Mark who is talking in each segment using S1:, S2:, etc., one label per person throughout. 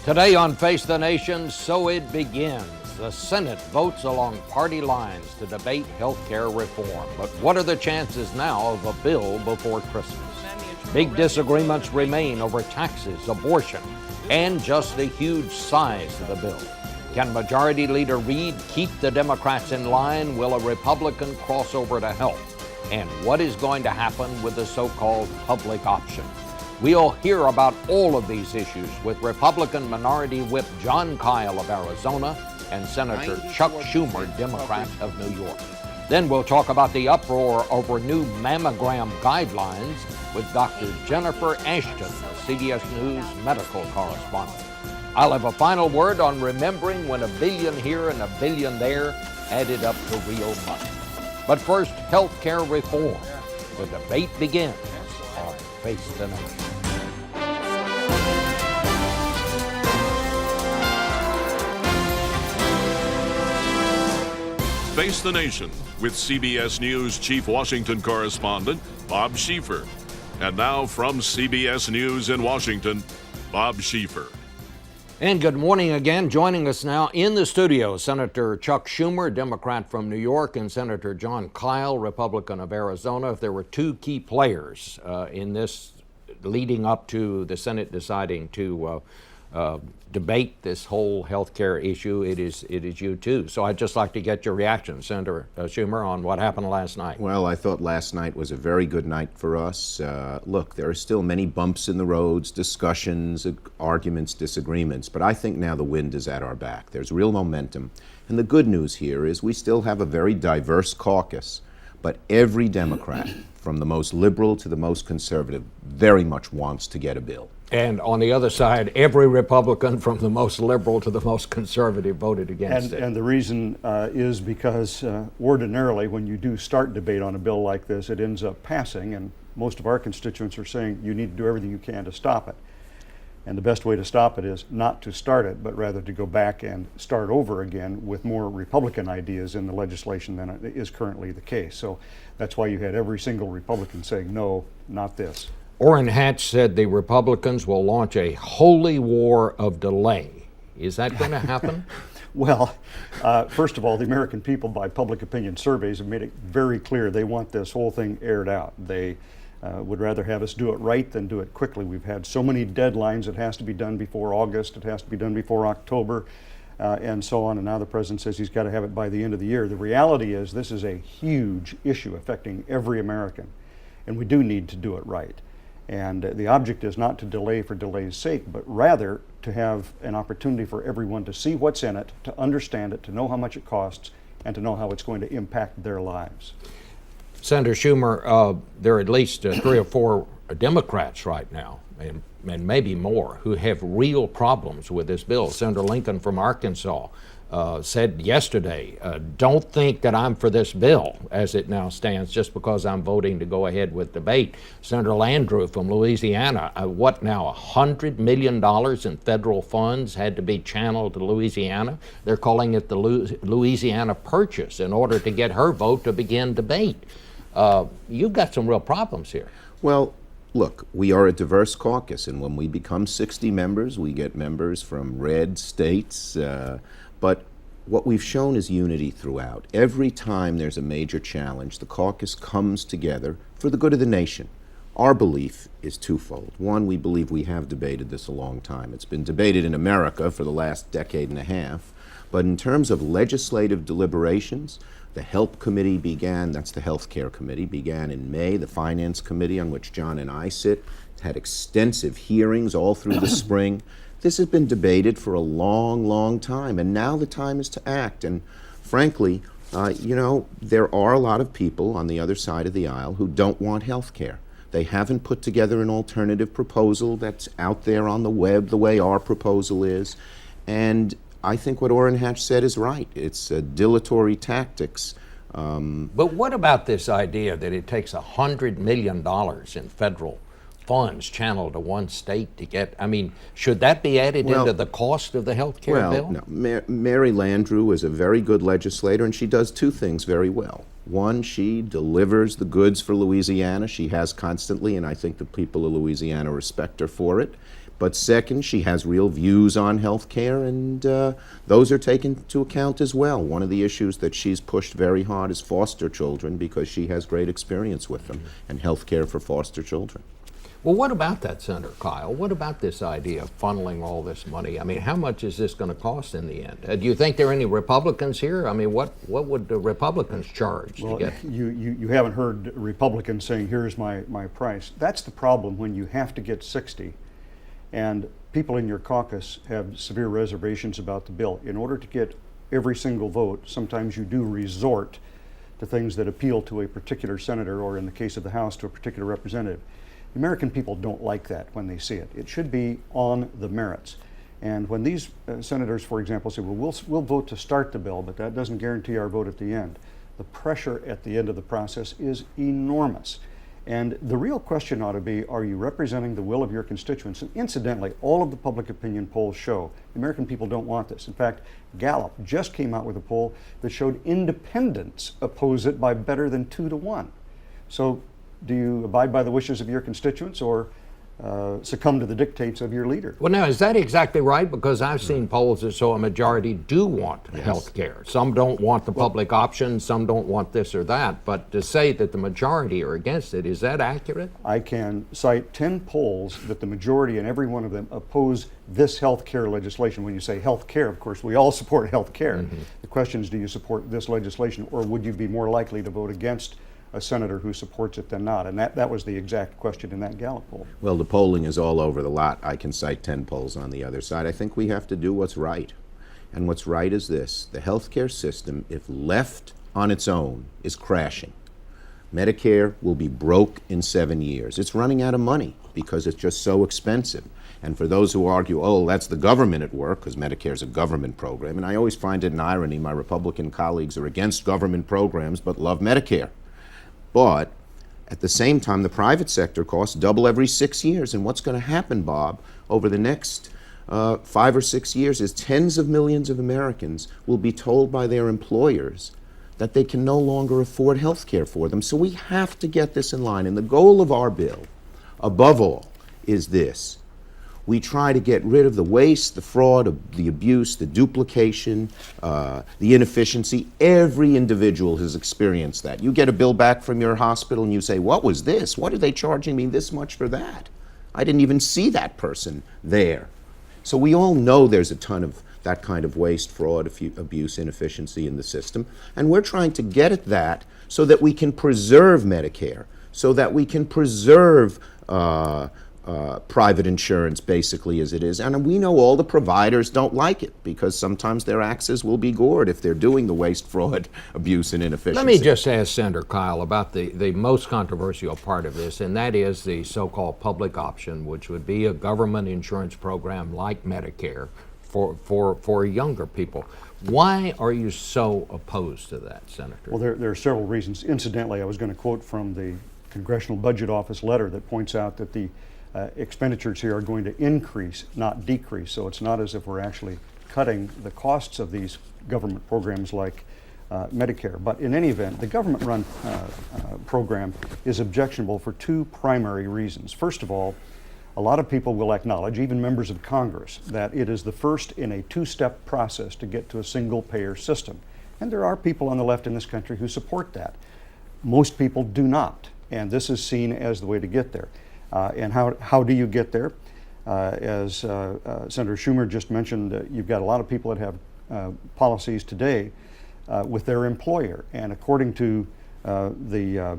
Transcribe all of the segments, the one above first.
S1: Today on Face the Nation, so it begins. The Senate votes along party lines to debate health care reform. But what are the chances now of a bill before Christmas? Big disagreements remain over taxes, abortion, and just the huge size of the bill. Can Majority Leader Reid keep the Democrats in line? Will a Republican cross over to help? And what is going to happen with the so-called public option? We'll hear about all of these issues with Republican Minority Whip Jon Kyl of Arizona and Senator Chuck Schumer, Democrat of New York. Then we'll talk about the uproar over new mammogram guidelines with Dr. Jennifer Ashton, the CBS News medical correspondent. I'll have a final word on remembering when $1 billion here and $1 billion there added up to real money. But first, health care reform. The debate begins on Face the Nation.
S2: Face the Nation with CBS News Chief Washington Correspondent Bob Schieffer. And now from CBS News in Washington, Bob Schieffer.
S1: And good morning again. Joining us now in the studio, Senator Chuck Schumer, Democrat from New York, and Senator Jon Kyl, Republican of Arizona. If there were two key players in this leading up to the Senate deciding to debate this whole health care issue, it is you two. So I'd just like to get your reaction, Senator Schumer, on what happened last night.
S3: Well, I thought last night was a very good night for us. Look, there are still many bumps in the roads, discussions, arguments, disagreements, but I think now the wind is at our back. There's real momentum. And the good news here is we still have a very diverse caucus, but every Democrat, from the most liberal to the most conservative, very much wants to get a bill.
S1: And on the other side, every Republican from the most liberal to the most conservative voted against it.
S4: And the reason is because ordinarily when you do start debate on a bill like this, it ends up passing, and most of our constituents are saying you need to do everything you can to stop it. And the best way to stop it is not to start it, but rather to go back and start over again with more Republican ideas in the legislation than is currently the case. So that's why you had every single Republican saying, no, not this.
S1: Orrin Hatch said the Republicans will launch a holy war of delay. Is that going to happen?
S4: Well, first of all, the American people, by public opinion surveys, have made it very clear they want this whole thing aired out. They would rather have us do it right than do it quickly. We've had so many deadlines. It has to be done before August. It has to be done before October, and so on. And now the president says he's got to have it by the end of the year. The reality is this is a huge issue affecting every American, and we do need to do it right. And the object is not to delay for delay's sake, but rather to have an opportunity for everyone to see what's in it, to understand it, to know how much it costs, and to know how it's going to impact their lives.
S1: Senator Schumer, there are at least 3 or 4 Democrats right now, and maybe more, who have real problems with this bill. Senator Lincoln from Arkansas said yesterday, don't think that I'm for this bill as it now stands just because I'm voting to go ahead with debate. Senator Landrieu from Louisiana, what now, $100 million in federal funds had to be channeled to Louisiana? They're calling it the Louisiana Purchase in order to get her vote to begin debate. You've got some real problems here.
S3: Well, look, we are a diverse caucus, and when we become 60 members, we get members from red states, but what we've shown is unity throughout. Every time there's a major challenge, the caucus comes together for the good of the nation. Our belief is twofold. One, we believe we have debated this a long time. It's been debated in America for the last decade and a half. But in terms of legislative deliberations, the HELP Committee began, that's the Health Care Committee, began in May. The Finance Committee, on which John and I sit, had extensive hearings all through the spring. This has been debated for a long, long time, and now the time is to act. And frankly, there are a lot of people on the other side of the aisle who don't want health care. They haven't put together an alternative proposal that's out there on the web the way our proposal is. And I think what Orrin Hatch said is right. It's dilatory tactics.
S1: But what about this idea that it takes $100 million in federal funds channeled to one state to get, should that be added into the cost of the health care bill?
S3: No. Mary Landrieu is a very good legislator, and she does 2 things very well. One, she delivers the goods for Louisiana. She has constantly, and I think the people of Louisiana respect her for it. But second, she has real views on health care, and those are taken into account as well. One of the issues that she's pushed very hard is foster children, because she has great experience with them and health care for foster children.
S1: Well, what about that, Senator Kyl? What about this idea of funneling all this money? I mean, how much is this going to cost in the end? Do you think there are any Republicans here? I mean, what would the Republicans charge to get?
S4: You haven't heard Republicans saying, here's my price. That's the problem when you have to get 60, and people in your caucus have severe reservations about the bill. In order to get every single vote, sometimes you do resort to things that appeal to a particular senator, or in the case of the House, to a particular representative. The American people don't like that when they see it. It should be on the merits. And when these senators, for example, say, well, we'll vote to start the bill, but that doesn't guarantee our vote at the end, the pressure at the end of the process is enormous. And the real question ought to be, are you representing the will of your constituents? And incidentally, all of the public opinion polls show the American people don't want this. In fact, Gallup just came out with a poll that showed independents oppose it by better than 2 to 1. So do you abide by the wishes of your constituents, or succumb to the dictates of your leader?
S1: Well, now, is that exactly right? Because I've seen polls that show a majority do want health care. Some don't want the public option, some don't want this or that. But to say that the majority are against it, is that accurate?
S4: I can cite 10 polls that the majority in every one of them oppose this health care legislation. When you say health care, of course, we all support health care. The question is, do you support this legislation, or would you be more likely to vote against a senator who supports it than not? And that was the exact question in that Gallup poll.
S3: Well, the polling is all over the lot. I can cite 10 polls on the other side. I think we have to do what's right. And what's right is this: the healthcare system, if left on its own, is crashing. Medicare will be broke in 7 years. It's running out of money because it's just so expensive. And for those who argue, oh, that's the government at work, because Medicare is a government program, and I always find it an irony, my Republican colleagues are against government programs but love Medicare. But at the same time, the private sector costs double every 6 years. And what's going to happen, Bob, over the next 5 or 6 years is tens of millions of Americans will be told by their employers that they can no longer afford health care for them. So we have to get this in line. And the goal of our bill, above all, is this: we try to get rid of the waste, the fraud, the abuse, the duplication, the inefficiency. Every individual has experienced that. You get a bill back from your hospital and you say, what was this? What are they charging me this much for that? I didn't even see that person there. So we all know there's a ton of that kind of waste, fraud, abuse, inefficiency in the system. And we're trying to get at that so that we can preserve Medicare, so that we can preserve private insurance, basically, as it is. And we know all the providers don't like it, because sometimes their axes will be gored if they're doing the waste, fraud, abuse, and inefficiency.
S1: Let me just ask Senator Kyl about the most controversial part of this, and that is the so-called public option, which would be a government insurance program like Medicare for younger people. Why are you so opposed to that, Senator?
S4: Well, there are several reasons. Incidentally, I was going to quote from the Congressional Budget Office letter that points out that the expenditures here are going to increase, not decrease. So it's not as if we're actually cutting the costs of these government programs like Medicare. But in any event, the government-run program is objectionable for 2 primary reasons. First of all, a lot of people will acknowledge, even members of Congress, that it is the first in a 2-step process to get to a single-payer system. And there are people on the left in this country who support that. Most people do not, and this is seen as the way to get there. And how do you get there? As Senator Schumer just mentioned, you've got a lot of people that have policies today with their employer. And according to the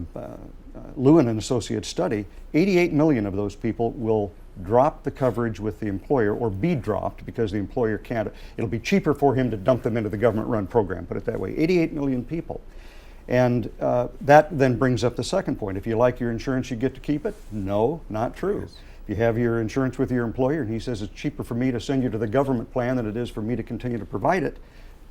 S4: Lewin and Associates study, 88 million of those people will drop the coverage with the employer, or be dropped because the employer can't. It'll be cheaper for him to dump them into the government-run program, put it that way. 88 million people. And that then brings up the second point. If you like your insurance, you get to keep it? No, not true. Yes. If you have your insurance with your employer and he says it's cheaper for me to send you to the government plan than it is for me to continue to provide it,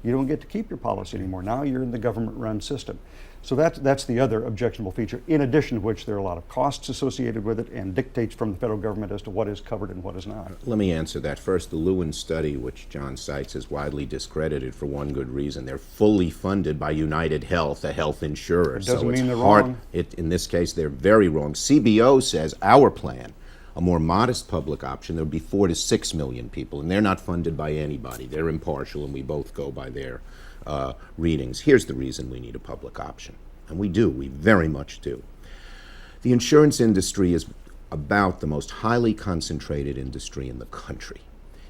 S4: you don't get to keep your policy anymore. Now you're in the government-run system. So that's the other objectionable feature, in addition to which there are a lot of costs associated with it and dictates from the federal government as to what is covered and what is not.
S3: Let me answer that. First, the Lewin study, which John cites, is widely discredited for one good reason. They're fully funded by United Health, a health insurer.
S4: It doesn't mean they're
S3: hard.
S4: wrong.
S3: In this case, they're very wrong. CBO says our plan a more modest public option, there would be 4 to 6 million people, and they're not funded by anybody. They're impartial, and we both go by their readings. Here's the reason we need a public option, and we very much do. The insurance industry is about the most highly concentrated industry in the country.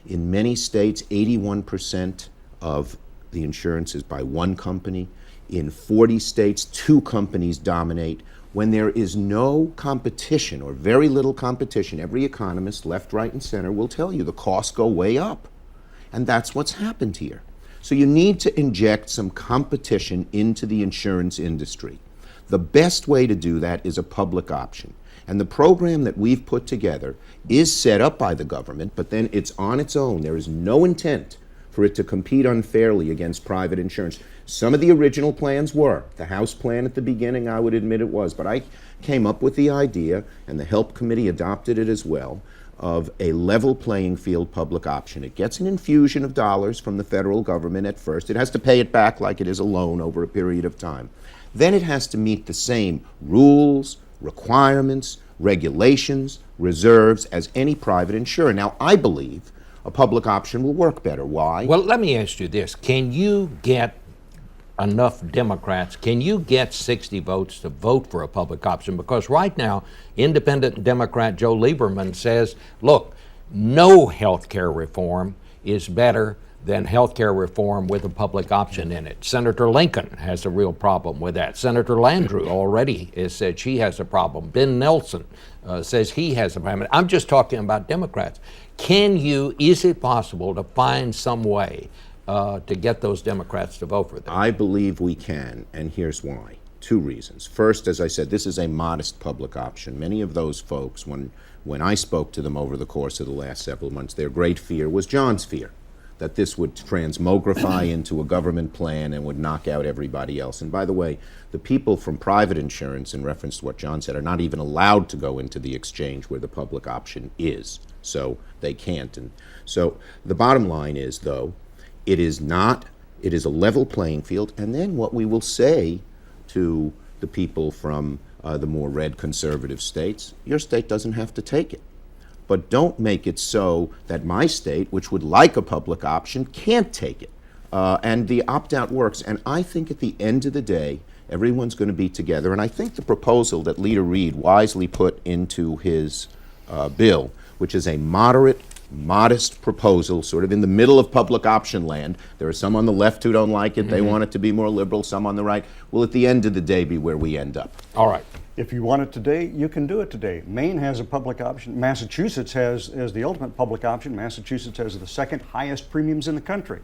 S3: In many states, 81% of the insurance is by one company. In 40 states, 2 companies dominate. When there is no competition or very little competition, every economist, left, right, and center, will tell you the costs go way up. And that's what's happened here. So you need to inject some competition into the insurance industry. The best way to do that is a public option. And the program that we've put together is set up by the government, but then it's on its own. There is no intent for it to compete unfairly against private insurance. Some of the original plans were. The House plan at the beginning, I would admit it was. But I came up with the idea, and the HELP Committee adopted it as well, of a level playing field public option. It gets an infusion of dollars from the federal government at first. It has to pay it back like it is a loan over a period of time. Then it has to meet the same rules, requirements, regulations, reserves as any private insurer. Now, I believe a public option will work better. Why?
S1: Well, let me ask you this. Can you get enough Democrats, can you get 60 votes to vote for a public option? Because right now, independent Democrat Joe Lieberman says, look, no health care reform is better than health care reform with a public option in it. Senator Lincoln has a real problem with that. Senator Landrieu already has said she has a problem. Ben Nelson says he has a problem. I'm just talking about Democrats. Is it possible to find some way to get those Democrats to vote for them?
S3: I believe we can, and here's why. 2 reasons. First, as I said, this is a modest public option. Many of those folks, when I spoke to them over the course of the last several months, their great fear was John's fear, that this would transmogrify into a government plan and would knock out everybody else. And by the way, the people from private insurance, in reference to what John said, are not even allowed to go into the exchange where the public option is. So they can't. And so the bottom line is, though, it is a level playing field. And then what we will say to the people from the more red conservative states, your state doesn't have to take it. But don't make it so that my state, which would like a public option, can't take it. And the opt-out works. And I think at the end of the day, everyone's going to be together. And I think the proposal that Leader Reid wisely put into his bill, which is a moderate, modest proposal, sort of in the middle of public option land. There are some on the left who don't like it. They want it to be more liberal, some on the right. Will at the end of the day be where we end up.
S1: All right.
S4: If you want it today, you can do it today. Maine has a public option. Massachusetts has the ultimate public option. Massachusetts has the 2nd highest premiums in the country.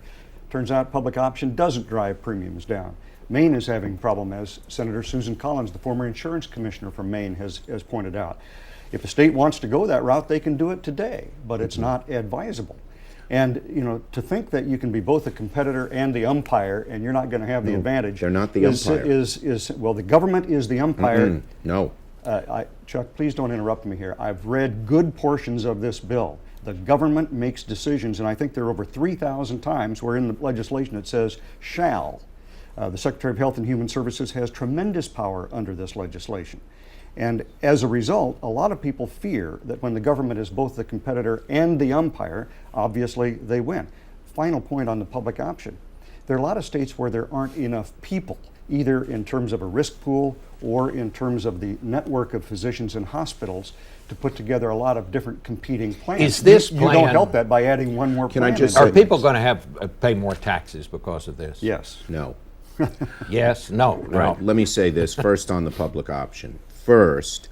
S4: Turns out public option doesn't drive premiums down. Maine is having a problem, as Senator Susan Collins, the former insurance commissioner from Maine, has pointed out. If a state wants to go that route, they can do it today, but it's not advisable. And, to think that you can be both a competitor and the umpire and you're not going to have the advantage.
S3: They're not the umpire.
S4: Well, the government is the umpire.
S3: No.
S4: Chuck, please don't interrupt me here. I've read good portions of this bill. The government makes decisions, and I think there are over 3,000 times where in the legislation it says shall. The Secretary of Health and Human Services has tremendous power under this legislation. And as a result, a lot of people fear that when the government is both the competitor and the umpire, obviously they win. Final point on the public option. There are a lot of states where there aren't enough people, either in terms of a risk pool or in terms of the network of physicians and hospitals, to put together a lot of different competing plans.
S1: Is this
S4: You don't help that by adding one more plan.
S1: Are people going to pay more taxes because of this?
S4: Yes.
S3: No.
S1: Yes, no.
S3: Right. Let me say this first on the public option. First,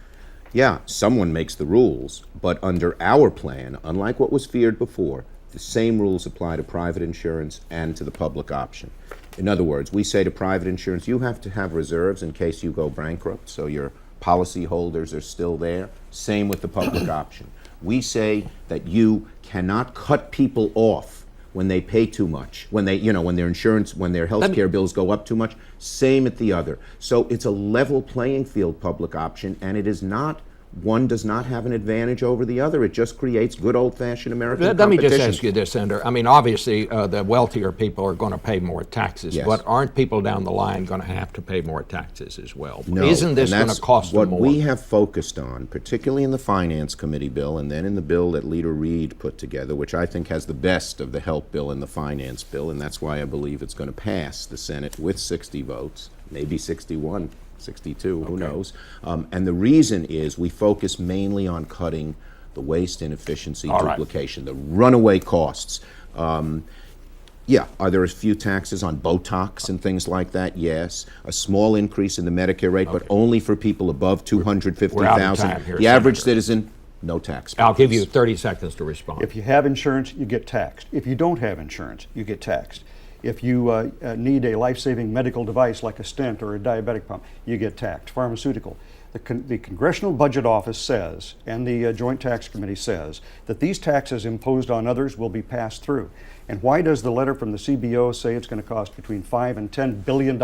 S3: yeah, someone makes the rules, but under our plan, unlike what was feared before, the same rules apply to private insurance and to the public option. In other words, we say to private insurance, you have to have reserves in case you go bankrupt, so your policy holders are still there. Same with the public option. We say that you cannot cut people off when they pay too much, when their health care bills go up too much. Same at the other. So it's a level playing field public option, and it is not one does not have an advantage over the other. It just creates good old-fashioned American
S1: Let me
S3: competition.
S1: just ask you this, Senator. I mean, obviously, the wealthier people are going to pay more taxes,
S3: Yes.
S1: but aren't people down the line going to have to pay more taxes as well?
S3: No,
S1: Isn't this
S3: and
S1: going
S3: that's
S1: to cost them more?
S3: what we have focused on, particularly in the Finance Committee bill and then in the bill that Leader Reid put together, which I think has the best of the health bill and the finance bill, and that's why I believe it's going to pass the Senate with 60 votes, maybe 61. 62, who knows? And the reason is we focus mainly on cutting the waste, inefficiency,
S1: All right.
S3: duplication, the runaway costs. Yeah, are there a few taxes on Botox and things like that? Yes. A small increase in the Medicare rate, but only for people above
S1: We're out of
S3: 250,000.
S1: time here,
S3: The average
S1: Senator.
S3: citizen, no tax.
S1: I'll give you 30 seconds to respond.
S4: If you have insurance, you get taxed. If you don't have insurance, you get taxed. If you need a life-saving medical device like a stent or a diabetic pump, you get taxed. Pharmaceutical. The Congressional Budget Office says, and the Joint Tax Committee says, that these taxes imposed on others will be passed through. And why does the letter from the CBO say it's going to cost between $5 and $10 billion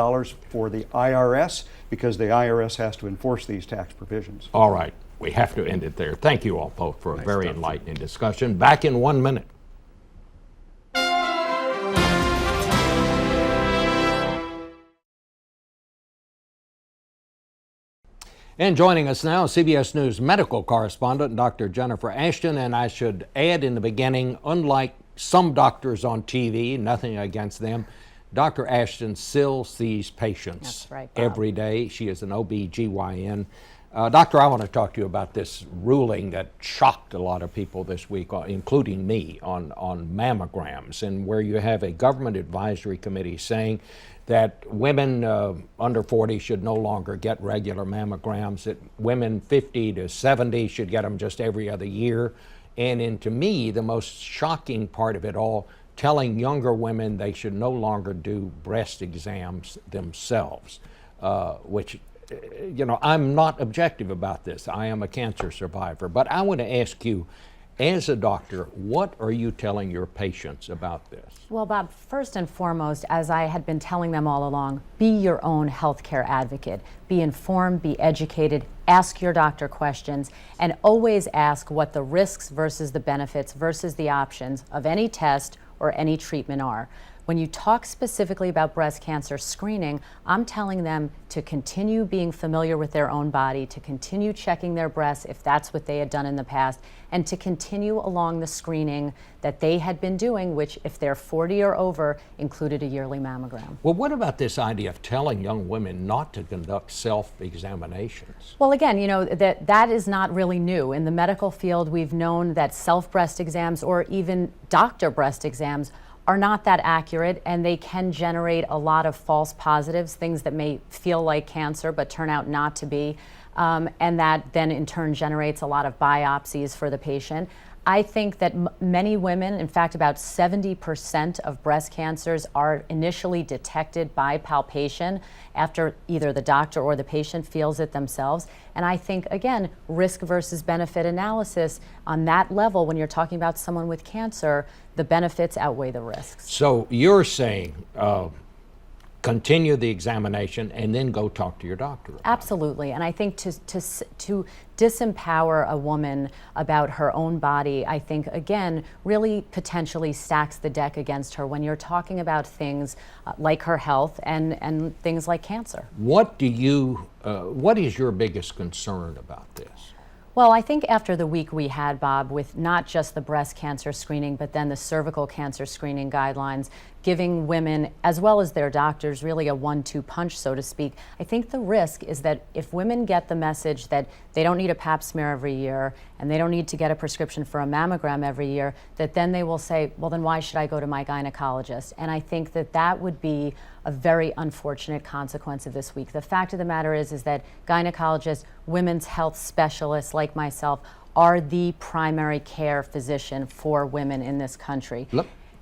S4: for the IRS? Because the IRS has to enforce these tax provisions.
S1: All right, we have to end it there. Thank you all both for a very enlightening discussion. Back in 1 minute. And joining us now, CBS News medical correspondent Dr. Jennifer Ashton. And I should add in the beginning, unlike some doctors on TV, nothing against them, Dr. Ashton still sees patients
S5: That's right, Bob.
S1: every day. She is an OB-GYN. Doctor, I want to talk to you about this ruling that shocked a lot of people this week, including me, on mammograms, and where you have a government advisory committee saying that women under 40 should no longer get regular mammograms, that women 50 to 70 should get them just every other year. And to me, the most shocking part of it all, telling younger women they should no longer do breast exams themselves, which, you know, I'm not objective about this. I am a cancer survivor. But I want to ask you, as a doctor, what are you telling your patients about this?
S5: Well, Bob, first and foremost, as I had been telling them all along, be your own healthcare advocate. Be informed, be educated, ask your doctor questions, and always ask what the risks versus the benefits versus the options of any test or any treatment are. When you talk specifically about breast cancer screening, I'm telling them to continue being familiar with their own body, to continue checking their breasts if that's what they had done in the past, and to continue along the screening that they had been doing, which if they're 40 or over, included a yearly mammogram.
S1: Well, what about this idea of telling young women not to conduct self-examinations?
S5: Well, again, you know, that is not really new. In the medical field, we've known that self-breast exams or even doctor breast exams are not that accurate, and they can generate a lot of false positives, things that may feel like cancer but turn out not to be, and that then in turn generates a lot of biopsies for the patient. I think that many women, in fact about 70% of breast cancers are initially detected by palpation after either the doctor or the patient feels it themselves. And I think, again, risk versus benefit analysis on that level, when you're talking about someone with cancer, the benefits outweigh the risks.
S1: So you're saying continue the examination and then go talk to your doctor about it.
S5: Absolutely. And I think to disempower a woman about her own body, I think, again, really potentially stacks the deck against her when you're talking about things like her health and things like cancer.
S1: What is your biggest concern about this?
S5: Well, I think after the week we had, Bob, with not just the breast cancer screening, but then the cervical cancer screening guidelines, giving women, as well as their doctors, really a 1-2 punch, so to speak, I think the risk is that if women get the message that they don't need a pap smear every year and they don't need to get a prescription for a mammogram every year, that then they will say, well, then why should I go to my gynecologist? And I think that that would be a very unfortunate consequence of this week. The fact of the matter is that gynecologists, women's health specialists like myself, are the primary care physician for women in this country.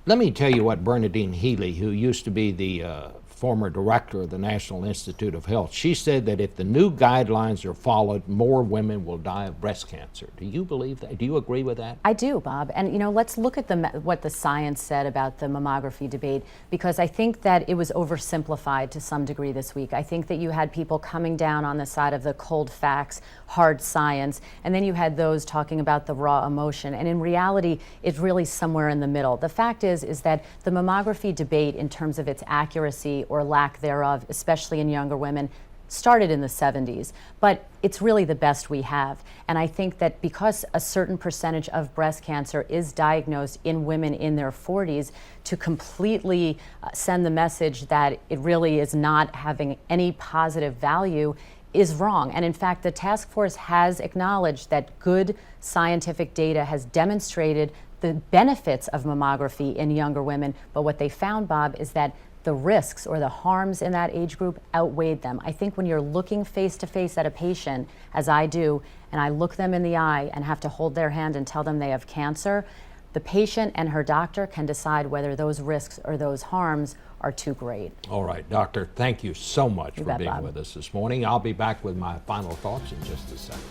S1: Let me tell you what Bernadine Healy, who used to be the former director of the National Institute of Health. She said that if the new guidelines are followed, more women will die of breast cancer. Do you believe that? Do you agree with that?
S5: I do, Bob. And let's look at what the science said about the mammography debate, because I think that it was oversimplified to some degree this week. I think that you had people coming down on the side of the cold facts, hard science, and then you had those talking about the raw emotion. And in reality, it's really somewhere in the middle. The fact is that the mammography debate, in terms of its accuracy or lack thereof, especially in younger women, started in the 70s, but it's really the best we have. And I think that because a certain percentage of breast cancer is diagnosed in women in their 40s, to completely send the message that it really is not having any positive value is wrong. And in fact, the task force has acknowledged that good scientific data has demonstrated the benefits of mammography in younger women, but what they found, Bob, is that the risks or the harms in that age group outweighed them. I think when you're looking face to face at a patient, as I do, and I look them in the eye and have to hold their hand and tell them they have cancer, the patient and her doctor can decide whether those risks or those harms are too great.
S1: All right, doctor, thank you so much for being
S5: Bob.
S1: with us this morning. I'll be back with my final thoughts in just a second.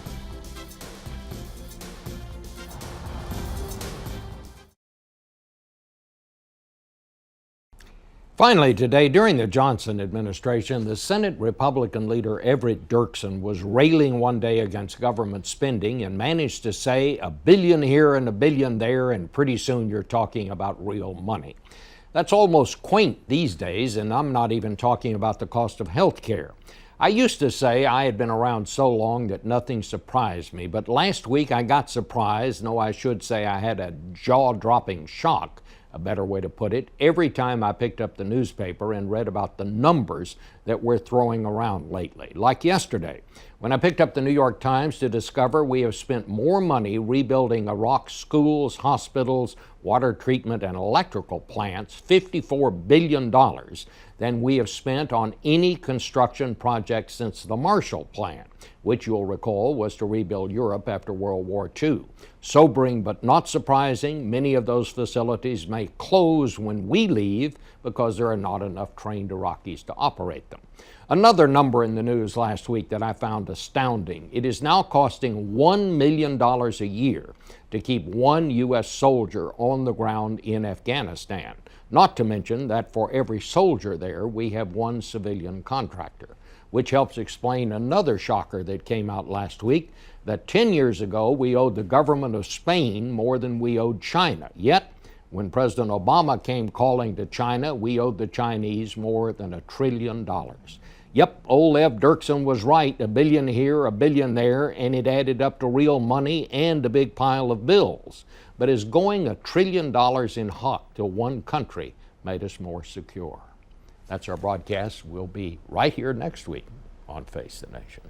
S1: Finally today, during the Johnson administration, the Senate Republican leader Everett Dirksen was railing one day against government spending and managed to say $1 billion here and $1 billion there, and pretty soon you're talking about real money. That's almost quaint these days, and I'm not even talking about the cost of health care. I used to say I had been around so long that nothing surprised me, but last week I got surprised. No, I should say I had a jaw-dropping shock, a better way to put it, every time I picked up the newspaper and read about the numbers that we're throwing around lately. Like yesterday, when I picked up the New York Times to discover we have spent more money rebuilding Iraq's schools, hospitals, water treatment, and electrical plants, $54 billion, than we have spent on any construction project since the Marshall Plan, which you'll recall was to rebuild Europe after World War II. Sobering but not surprising, many of those facilities may close when we leave because there are not enough trained Iraqis to operate them. Another number in the news last week that I found astounding. It is now costing $1 million a year to keep one U.S. soldier on the ground in Afghanistan. Not to mention that for every soldier there, we have one civilian contractor, which helps explain another shocker that came out last week, that 10 years ago we owed the government of Spain more than we owed China. Yet, when President Obama came calling to China, we owed the Chinese more than $1 trillion. Yep, old Ev Dirksen was right, $1 billion here, $1 billion there, and it added up to real money and a big pile of bills. But is going $1 trillion in hock to one country made us more secure? That's our broadcast. We'll be right here next week on Face the Nation.